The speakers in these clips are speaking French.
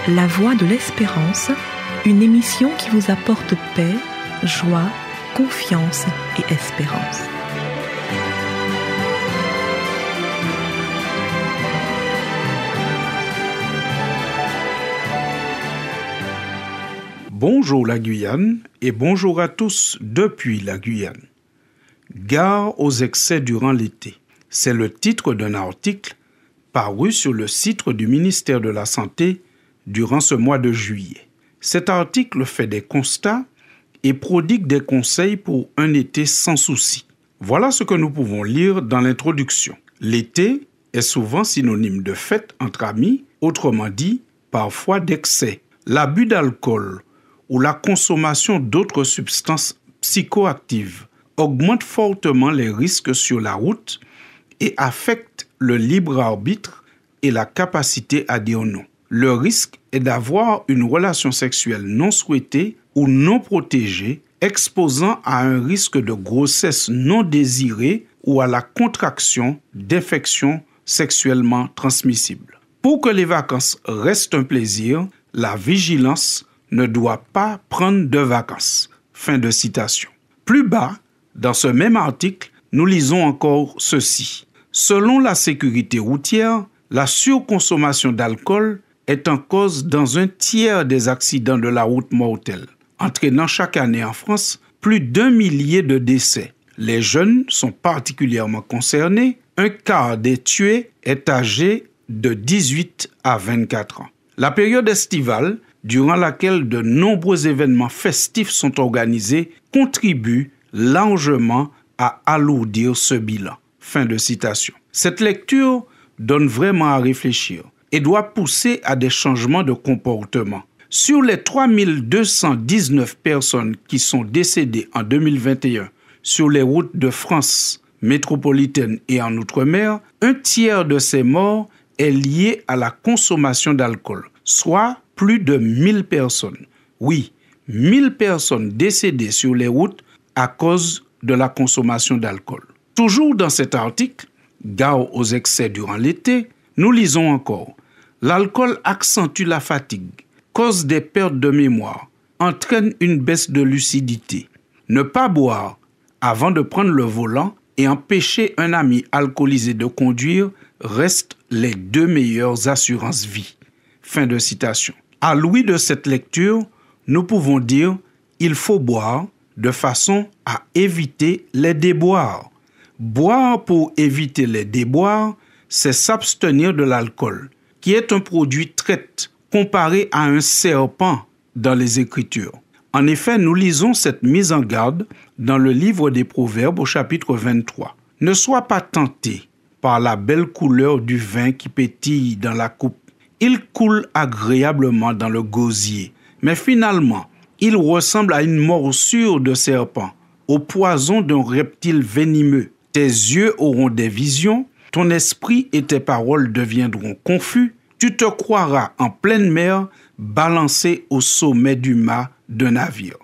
La Voix de l'Espérance, une émission qui vous apporte paix, joie, confiance et espérance. Bonjour la Guyane et bonjour à tous depuis la Guyane. Gare aux excès durant l'été. C'est le titre d'un article paru sur le site du ministère de la Santé durant ce mois de juillet. Cet article fait des constats et prodigue des conseils pour un été sans souci. Voilà ce que nous pouvons lire dans l'introduction. L'été est souvent synonyme de fête entre amis, autrement dit, parfois d'excès. L'abus d'alcool ou la consommation d'autres substances psychoactives augmente fortement les risques sur la route et affecte le libre arbitre et la capacité à dire non. Le risque est d'avoir une relation sexuelle non souhaitée ou non protégée, exposant à un risque de grossesse non désirée ou à la contraction d'infections sexuellement transmissibles. Pour que les vacances restent un plaisir, la vigilance ne doit pas prendre de vacances. Fin de citation. Plus bas, dans ce même article, nous lisons encore ceci. Selon la sécurité routière, la surconsommation d'alcool est en cause dans un tiers des accidents de la route mortelle, entraînant chaque année en France plus d'1 millier de décès. Les jeunes sont particulièrement concernés. Un quart des tués est âgé de 18 à 24 ans. La période estivale, durant laquelle de nombreux événements festifs sont organisés, contribue largement à alourdir ce bilan. Fin de citation. Cette lecture donne vraiment à réfléchir et doit pousser à des changements de comportement. Sur les 3219 personnes qui sont décédées en 2021 sur les routes de France métropolitaine et en Outre-mer, un tiers de ces morts est lié à la consommation d'alcool, soit plus de 1000 personnes. Oui, 1000 personnes décédées sur les routes à cause de la consommation d'alcool. Toujours dans cet article, Gare aux excès durant l'été, nous lisons encore. L'alcool accentue la fatigue, cause des pertes de mémoire, entraîne une baisse de lucidité. Ne pas boire avant de prendre le volant et empêcher un ami alcoolisé de conduire restent les deux meilleures assurances vie. Fin de citation. À l'ouïe de cette lecture, nous pouvons dire il faut boire de façon à éviter les déboires. Boire pour éviter les déboires, c'est s'abstenir de l'alcool, qui est un produit traite comparé à un serpent dans les Écritures. En effet, nous lisons cette mise en garde dans le livre des Proverbes au chapitre 23. Ne sois pas tenté par la belle couleur du vin qui pétille dans la coupe. Il coule agréablement dans le gosier, mais finalement, il ressemble à une morsure de serpent, au poison d'un reptile venimeux. Tes yeux auront des visions, ton esprit et tes paroles deviendront confus, tu te croiras en pleine mer, balancé au sommet du mât d'un navire.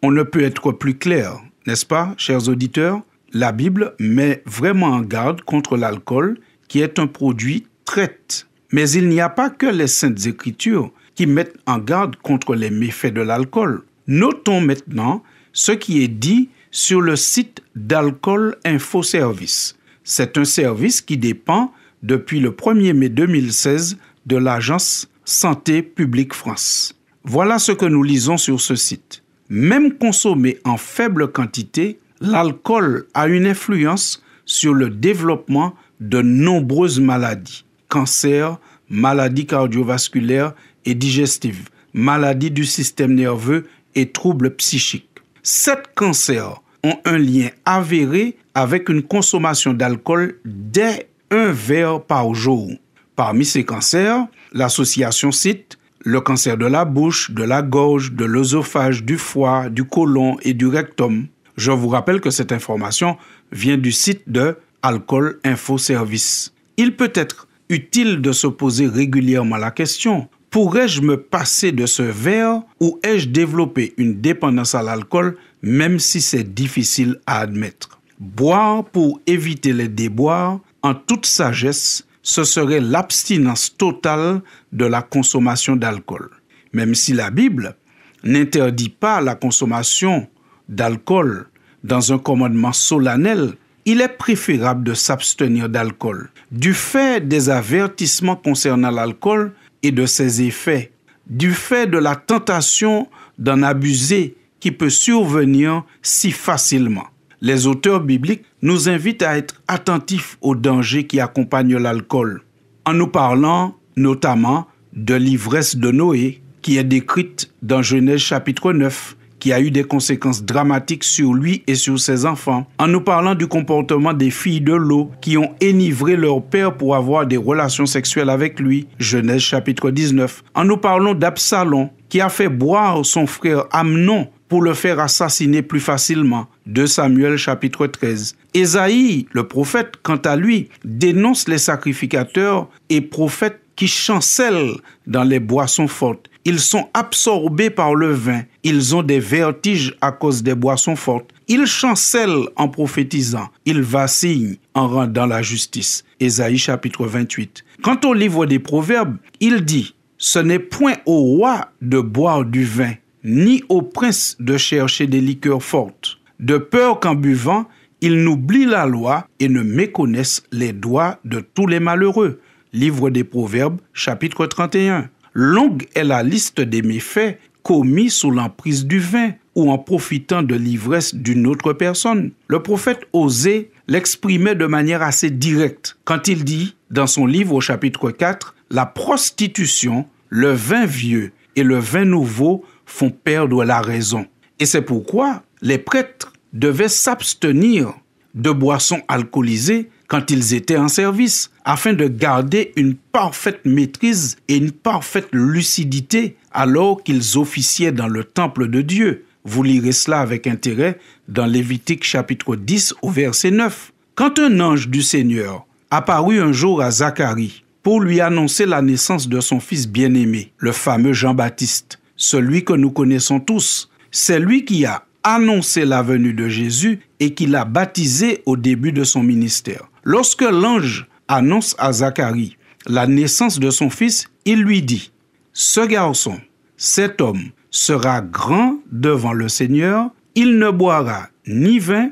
On ne peut être plus clair, n'est-ce pas, chers auditeurs? La Bible met vraiment en garde contre l'alcool, qui est un produit traite. Mais il n'y a pas que les Saintes Écritures qui mettent en garde contre les méfaits de l'alcool. Notons maintenant ce qui est dit sur le site d'Alcool Info Service. C'est un service qui dépend depuis le 1er mai 2016 de l'Agence Santé Publique France. Voilà ce que nous lisons sur ce site. Même consommé en faible quantité, l'alcool a une influence sur le développement de nombreuses maladies. Cancer, maladies cardiovasculaires et digestives, maladies du système nerveux et troubles psychiques. 7 cancers ont un lien avéré avec une consommation d'alcool dès 1 verre par jour. Parmi ces cancers, l'association cite le cancer de la bouche, de la gorge, de l'œsophage, du foie, du côlon et du rectum. Je vous rappelle que cette information vient du site de Alcool Info Service. Il peut être utile de se poser régulièrement la question: pourrais-je me passer de ce verre ou ai-je développé une dépendance à l'alcool, même si c'est difficile à admettre? Boire pour éviter les déboires, en toute sagesse, ce serait l'abstinence totale de la consommation d'alcool. Même si la Bible n'interdit pas la consommation d'alcool dans un commandement solennel, il est préférable de s'abstenir d'alcool. Du fait des avertissements concernant l'alcool et de ses effets, du fait de la tentation d'en abuser qui peut survenir si facilement. Les auteurs bibliques nous invitent à être attentifs aux dangers qui accompagnent l'alcool, en nous parlant notamment de l'ivresse de Noé, qui est décrite dans Genèse chapitre 9, qui a eu des conséquences dramatiques sur lui et sur ses enfants, en nous parlant du comportement des filles de Lot qui ont enivré leur père pour avoir des relations sexuelles avec lui, Genèse chapitre 19, en nous parlant d'Absalom qui a fait boire son frère Amnon pour le faire assassiner plus facilement, 2 Samuel chapitre 13. Ésaïe, le prophète, quant à lui, dénonce les sacrificateurs et prophètes qui chancellent dans les boissons fortes. Ils sont absorbés par le vin. Ils ont des vertiges à cause des boissons fortes. Ils chancellent en prophétisant. Ils vacillent en rendant la justice. Ésaïe chapitre 28. Quant au livre des Proverbes, il dit « Ce n'est point au roi de boire du vin, ni au prince de chercher des liqueurs fortes, de peur qu'en buvant, ils n'oublient la loi et ne méconnaissent les droits de tous les malheureux. » Livre des Proverbes, chapitre 31. Longue est la liste des méfaits commis sous l'emprise du vin ou en profitant de l'ivresse d'une autre personne. Le prophète Osée l'exprimait de manière assez directe quand il dit, dans son livre au chapitre 4, « La prostitution, le vin vieux et le vin nouveau font perdre la raison. » Et c'est pourquoi les prêtres devaient s'abstenir de boissons alcoolisées quand ils étaient en service, afin de garder une parfaite maîtrise et une parfaite lucidité alors qu'ils officiaient dans le temple de Dieu. Vous lirez cela avec intérêt dans Lévitique chapitre 10 au verset 9. Quand un ange du Seigneur apparut un jour à Zacharie pour lui annoncer la naissance de son fils bien-aimé, le fameux Jean-Baptiste, celui que nous connaissons tous, c'est lui qui a annoncé la venue de Jésus et qui l'a baptisé au début de son ministère. Lorsque l'ange annonce à Zacharie la naissance de son fils, il lui dit « Ce garçon, cet homme, sera grand devant le Seigneur, il ne boira ni vin,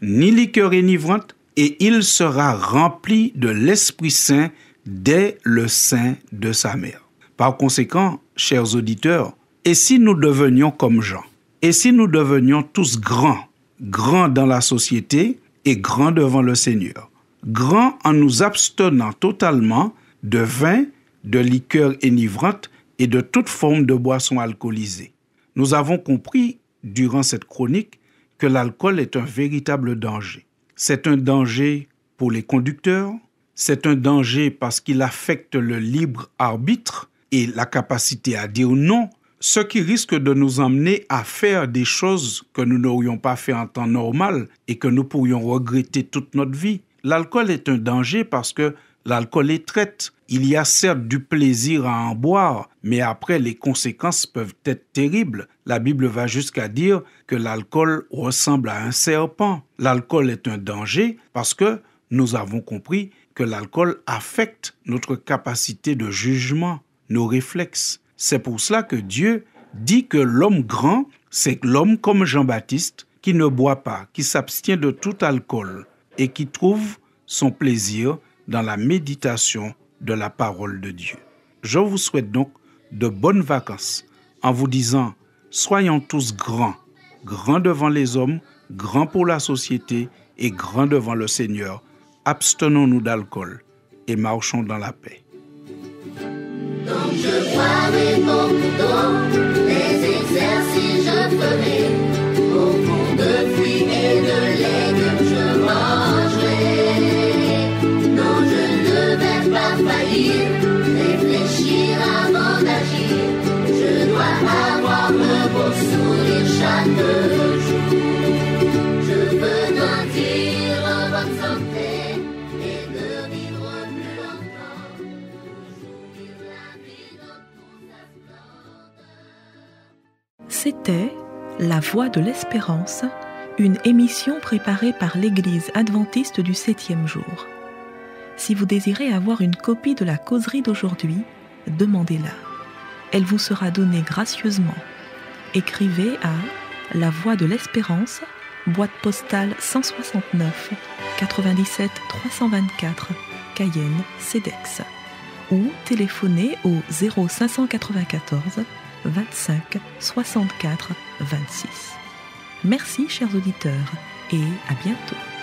ni liqueur enivrante, et il sera rempli de l'Esprit Saint dès le sein de sa mère. » Par conséquent, chers auditeurs, et si nous devenions comme Jean, et si nous devenions tous grands dans la société et grands devant le Seigneur, grands en nous abstenant totalement de vin, de liqueur enivrante et de toute forme de boisson alcoolisée. Nous avons compris durant cette chronique que l'alcool est un véritable danger. C'est un danger pour les conducteurs, c'est un danger parce qu'il affecte le libre arbitre et la capacité à dire non, ce qui risque de nous emmener à faire des choses que nous n'aurions pas fait en temps normal et que nous pourrions regretter toute notre vie. L'alcool est un danger parce que l'alcool est traite. Il y a certes du plaisir à en boire, mais après les conséquences peuvent être terribles. La Bible va jusqu'à dire que l'alcool ressemble à un serpent. L'alcool est un danger parce que nous avons compris que l'alcool affecte notre capacité de jugement, nos réflexes. C'est pour cela que Dieu dit que l'homme grand, c'est l'homme comme Jean-Baptiste qui ne boit pas, qui s'abstient de tout alcool et qui trouve son plaisir dans la méditation de la parole de Dieu. Je vous souhaite donc de bonnes vacances en vous disant « Soyons tous grands devant les hommes, grands pour la société et grands devant le Seigneur. Abstenons-nous d'alcool et marchons dans la paix. » Donc je boirai mon couteau, les exercices je ferai, au fond de fruits et de légumes je mangerai. Non, je ne vais pas faillir, réfléchir avant d'agir, je dois avoir un beau sourire chaque jour. Je veux grandir en bonne santé et de vivre plus longtemps. C'était La Voix de l'Espérance, une émission préparée par l'Église adventiste du 7e jour. Si vous désirez avoir une copie de la causerie d'aujourd'hui, demandez-la. Elle vous sera donnée gracieusement. Écrivez à La Voix de l'Espérance, boîte postale 169 97 324, Cayenne, CEDEX. Ou téléphonez au 0594 25 64 26. Merci chers auditeurs et à bientôt.